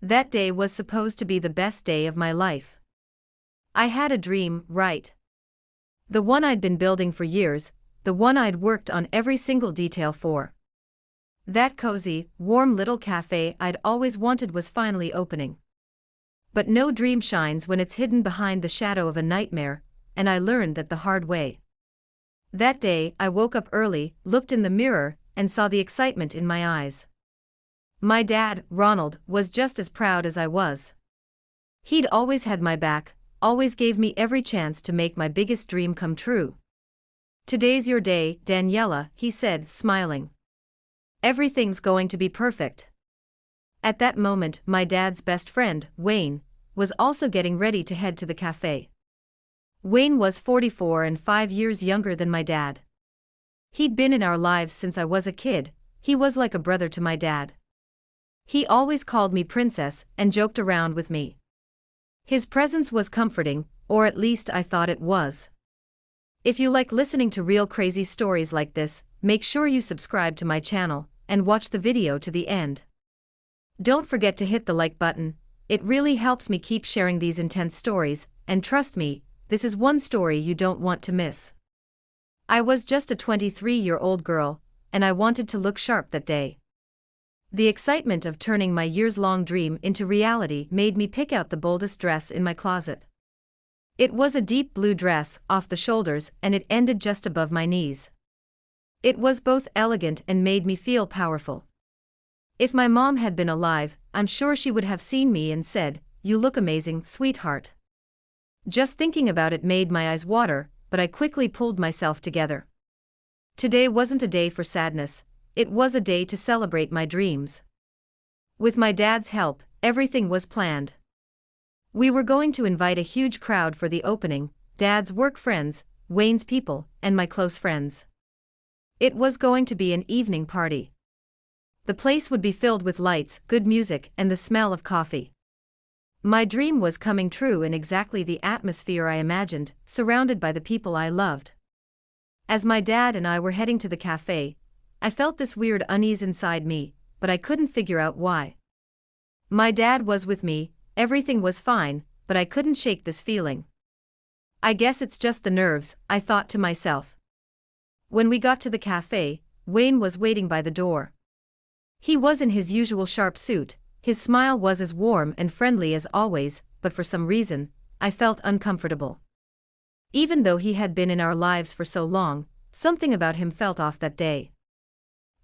That day was supposed to be the best day of my life. I had a dream, right? The one I'd been building for years, the one I'd worked on every single detail for. That cozy, warm little cafe I'd always wanted was finally opening. But no dream shines when it's hidden behind the shadow of a nightmare, and I learned that the hard way. That day, I woke up early, looked in the mirror, and saw the excitement in my eyes. My dad, Ronald, was just as proud as I was. He'd always had my back, always gave me every chance to make my biggest dream come true. "Today's your day, Daniela," he said, smiling. "Everything's going to be perfect." At that moment, my dad's best friend, Wayne, was also getting ready to head to the cafe. Wayne was 44 and 5 years younger than my dad. He'd been in our lives since I was a kid. He was like a brother to my dad. He always called me princess and joked around with me. His presence was comforting, or at least I thought it was. If you like listening to real crazy stories like this, make sure you subscribe to my channel and watch the video to the end. Don't forget to hit the like button. It really helps me keep sharing these intense stories, and trust me, this is one story you don't want to miss. I was just a 23-year-old girl, and I wanted to look sharp that day. The excitement of turning my years-long dream into reality made me pick out the boldest dress in my closet. It was a deep blue dress, off the shoulders, and it ended just above my knees. It was both elegant and made me feel powerful. If my mom had been alive, I'm sure she would have seen me and said, "You look amazing, sweetheart." Just thinking about it made my eyes water, but I quickly pulled myself together. Today wasn't a day for sadness, it was a day to celebrate my dreams. With my dad's help, everything was planned. We were going to invite a huge crowd for the opening, Dad's work friends, Wayne's people, and my close friends. It was going to be an evening party. The place would be filled with lights, good music, and the smell of coffee. My dream was coming true in exactly the atmosphere I imagined, surrounded by the people I loved. As my dad and I were heading to the cafe, I felt this weird unease inside me, but I couldn't figure out why. My dad was with me, everything was fine, but I couldn't shake this feeling. I guess it's just the nerves, I thought to myself. When we got to the cafe, Wayne was waiting by the door. He was in his usual sharp suit. His smile was as warm and friendly as always, but for some reason, I felt uncomfortable. Even though he had been in our lives for so long, something about him felt off that day.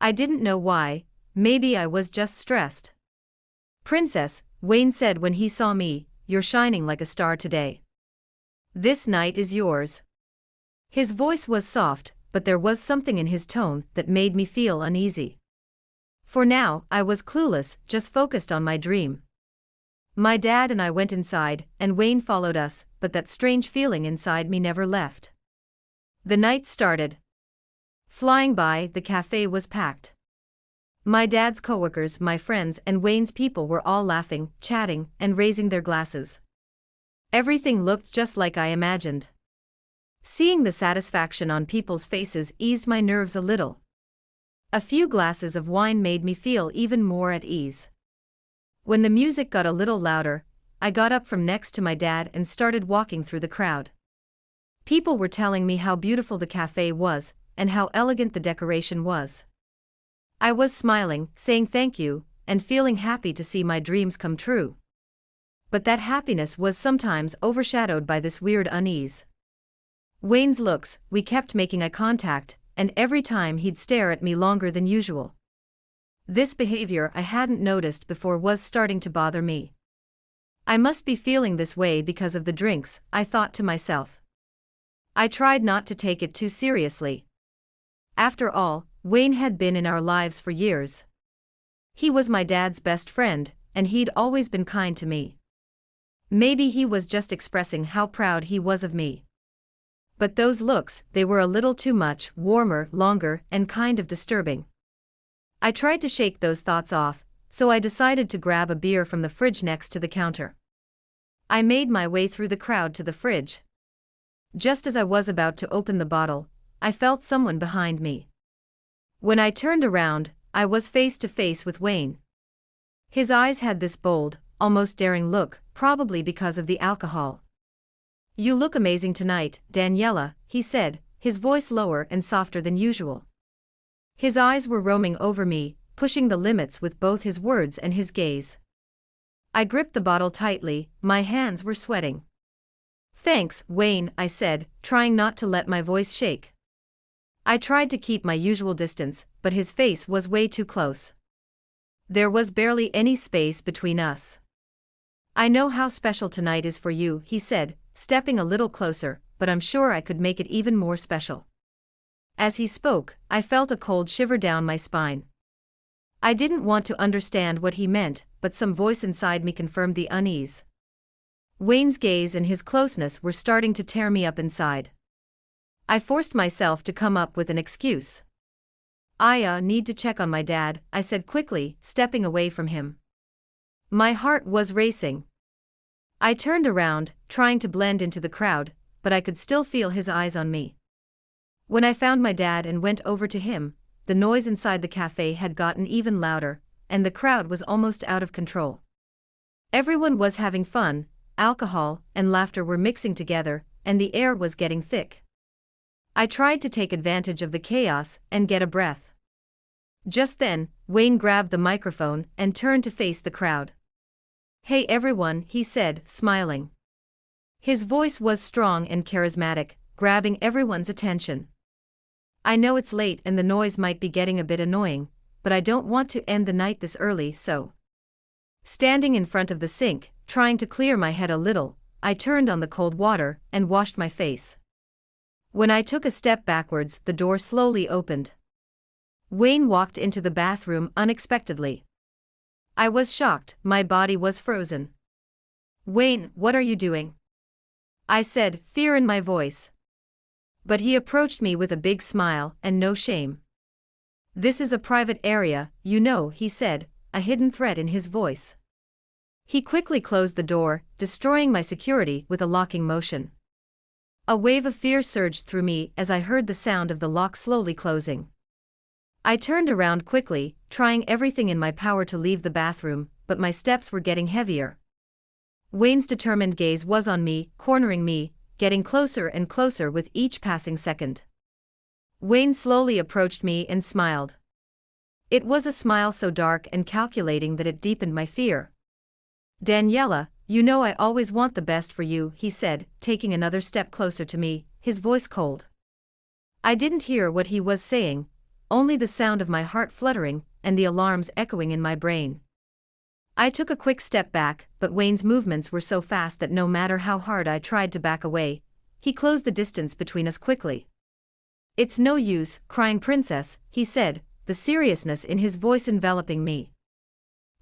I didn't know why, maybe I was just stressed. "Princess," Wayne said when he saw me, "you're shining like a star today. This night is yours." His voice was soft, but there was something in his tone that made me feel uneasy. For now, I was clueless, just focused on my dream. My dad and I went inside, and Wayne followed us, but that strange feeling inside me never left. The night started. Flying by, the cafe was packed. My dad's coworkers, my friends, and Wayne's people were all laughing, chatting, and raising their glasses. Everything looked just like I imagined. Seeing the satisfaction on people's faces eased my nerves a little. A few glasses of wine made me feel even more at ease. When the music got a little louder, I got up from next to my dad and started walking through the crowd. People were telling me how beautiful the cafe was, and how elegant the decoration was. I was smiling, saying thank you, and feeling happy to see my dreams come true. But that happiness was sometimes overshadowed by this weird unease. Wayne's looks, we kept making eye contact, and every time he'd stare at me longer than usual. This behavior I hadn't noticed before was starting to bother me. I must be feeling this way because of the drinks, I thought to myself. I tried not to take it too seriously. After all, Wayne had been in our lives for years. He was my dad's best friend, and he'd always been kind to me. Maybe he was just expressing how proud he was of me. But those looks, they were a little too much, warmer, longer, and kind of disturbing. I tried to shake those thoughts off, so I decided to grab a beer from the fridge next to the counter. I made my way through the crowd to the fridge. Just as I was about to open the bottle, I felt someone behind me. When I turned around, I was face to face with Wayne. His eyes had this bold, almost daring look, probably because of the alcohol. "You look amazing tonight, Daniela," he said, his voice lower and softer than usual. His eyes were roaming over me, pushing the limits with both his words and his gaze. I gripped the bottle tightly, my hands were sweating. "Thanks, Wayne," I said, trying not to let my voice shake. I tried to keep my usual distance, but his face was way too close. There was barely any space between us. "I know how special tonight is for you," he said, stepping a little closer, "but I'm sure I could make it even more special." As he spoke, I felt a cold shiver down my spine. I didn't want to understand what he meant, but some voice inside me confirmed the unease. Wayne's gaze and his closeness were starting to tear me up inside. I forced myself to come up with an excuse. "I need to check on my dad," I said quickly, stepping away from him. My heart was racing. I turned around, trying to blend into the crowd, but I could still feel his eyes on me. When I found my dad and went over to him, the noise inside the cafe had gotten even louder, and the crowd was almost out of control. Everyone was having fun, alcohol and laughter were mixing together, and the air was getting thick. I tried to take advantage of the chaos and get a breath. Just then, Wayne grabbed the microphone and turned to face the crowd. "Hey everyone," he said, smiling. His voice was strong and charismatic, grabbing everyone's attention. "I know it's late and the noise might be getting a bit annoying, but I don't want to end the night this early, so." Standing in front of the sink, trying to clear my head a little, I turned on the cold water and washed my face. When I took a step backwards, the door slowly opened. Wayne walked into the bathroom unexpectedly. I was shocked, my body was frozen. "Wayne, what are you doing?" I said, fear in my voice. But he approached me with a big smile and no shame. "This is a private area, you know," he said, a hidden threat in his voice. He quickly closed the door, destroying my security with a locking motion. A wave of fear surged through me as I heard the sound of the lock slowly closing. I turned around quickly, trying everything in my power to leave the bathroom, but my steps were getting heavier. Wayne's determined gaze was on me, cornering me, getting closer and closer with each passing second. Wayne slowly approached me and smiled. It was a smile so dark and calculating that it deepened my fear. "Daniela, you know I always want the best for you," he said, taking another step closer to me, his voice cold. I didn't hear what he was saying, only the sound of my heart fluttering and the alarms echoing in my brain. I took a quick step back, but Wayne's movements were so fast that no matter how hard I tried to back away, he closed the distance between us quickly. "It's no use, crying princess," he said, the seriousness in his voice enveloping me.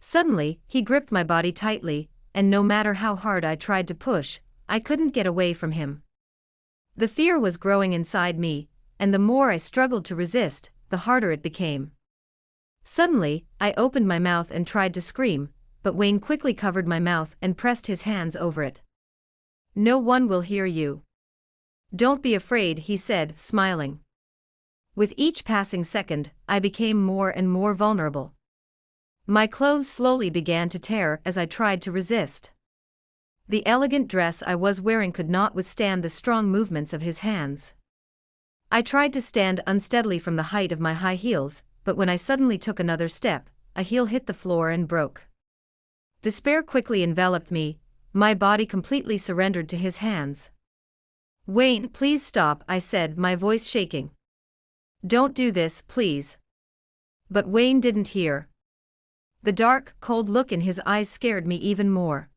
Suddenly, he gripped my body tightly, and no matter how hard I tried to push, I couldn't get away from him. The fear was growing inside me, and the more I struggled to resist, the harder it became. Suddenly, I opened my mouth and tried to scream, but Wayne quickly covered my mouth and pressed his hands over it. "No one will hear you. Don't be afraid," he said, smiling. With each passing second, I became more and more vulnerable. My clothes slowly began to tear as I tried to resist. The elegant dress I was wearing could not withstand the strong movements of his hands. I tried to stand unsteadily from the height of my high heels, but when I suddenly took another step, a heel hit the floor and broke. Despair quickly enveloped me, my body completely surrendered to his hands. "Wayne, please stop," I said, my voice shaking. "Don't do this, please." But Wayne didn't hear. The dark, cold look in his eyes scared me even more.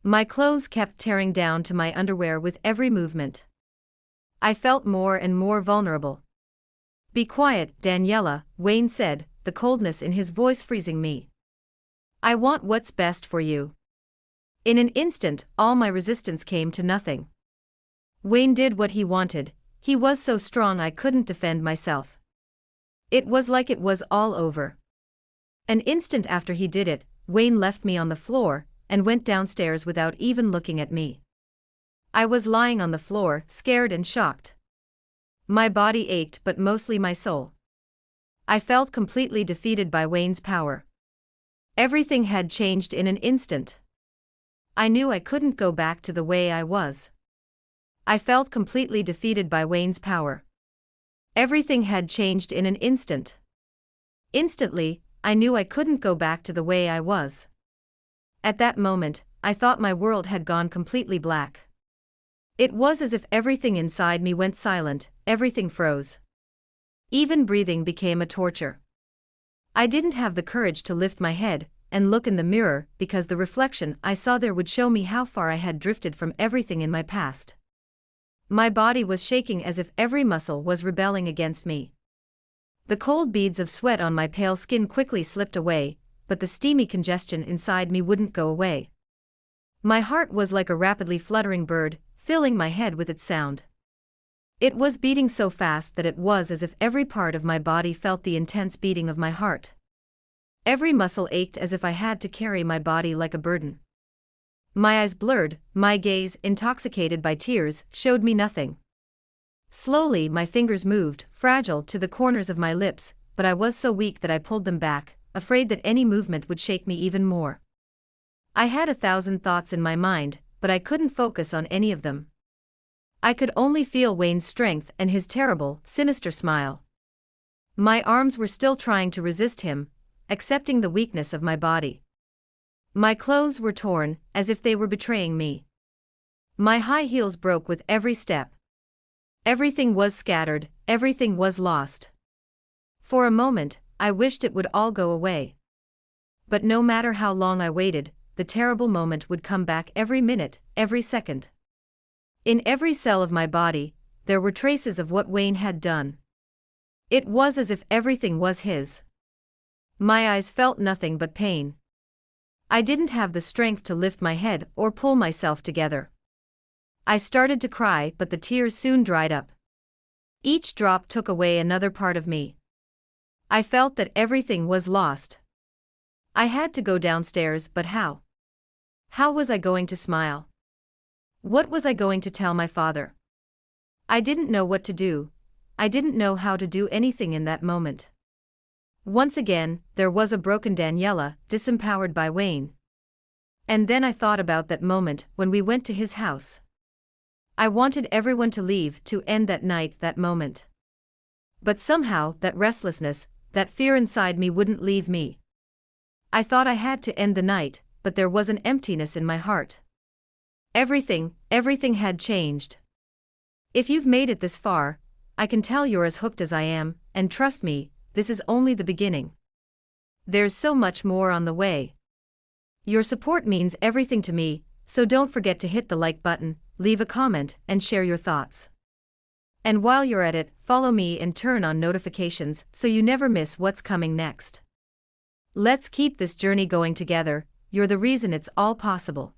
My clothes kept tearing down to my underwear with every movement. I felt more and more vulnerable. "Be quiet, Daniela," Wayne said, the coldness in his voice freezing me. "I want what's best for you." In an instant, all my resistance came to nothing. Wayne did what he wanted, he was so strong I couldn't defend myself. It was like it was all over. An instant after he did it, Wayne left me on the floor and went downstairs without even looking at me. I was lying on the floor, scared and shocked. My body ached, but mostly my soul. I felt completely defeated by Wayne's power. Everything had changed in an instant. I knew I couldn't go back to the way I was. I felt completely defeated by Wayne's power. Everything had changed in an instant. Instantly, I knew I couldn't go back to the way I was. At that moment, I thought my world had gone completely black. It was as if everything inside me went silent, everything froze. Even breathing became a torture. I didn't have the courage to lift my head and look in the mirror because the reflection I saw there would show me how far I had drifted from everything in my past. My body was shaking as if every muscle was rebelling against me. The cold beads of sweat on my pale skin quickly slipped away, but the steamy congestion inside me wouldn't go away. My heart was like a rapidly fluttering bird, filling my head with its sound. It was beating so fast that it was as if every part of my body felt the intense beating of my heart. Every muscle ached as if I had to carry my body like a burden. My eyes blurred, my gaze, intoxicated by tears, showed me nothing. Slowly my fingers moved, fragile to the corners of my lips, but I was so weak that I pulled them back, afraid that any movement would shake me even more. I had 1,000 thoughts in my mind, but I couldn't focus on any of them. I could only feel Wayne's strength and his terrible, sinister smile. My arms were still trying to resist him, accepting the weakness of my body. My clothes were torn, as if they were betraying me. My high heels broke with every step. Everything was scattered, everything was lost. For a moment, I wished it would all go away. But no matter how long I waited, the terrible moment would come back every minute, every second. In every cell of my body, there were traces of what Wayne had done. It was as if everything was his. My eyes felt nothing but pain. I didn't have the strength to lift my head or pull myself together. I started to cry, but the tears soon dried up. Each drop took away another part of me. I felt that everything was lost. I had to go downstairs, but how? How was I going to smile? What was I going to tell my father? I didn't know what to do. I didn't know how to do anything in that moment. Once again, there was a broken Daniela, disempowered by Wayne. And then I thought about that moment when we went to his house. I wanted everyone to leave, to end that night, that moment. But somehow, that restlessness, that fear inside me wouldn't leave me. I thought I had to end the night, but there was an emptiness in my heart. Everything had changed. If you've made it this far, I can tell you're as hooked as I am, and trust me, this is only the beginning. There's so much more on the way. Your support means everything to me, so don't forget to hit the like button, leave a comment, and share your thoughts. And while you're at it, follow me and turn on notifications so you never miss what's coming next. Let's keep this journey going together, you're the reason it's all possible.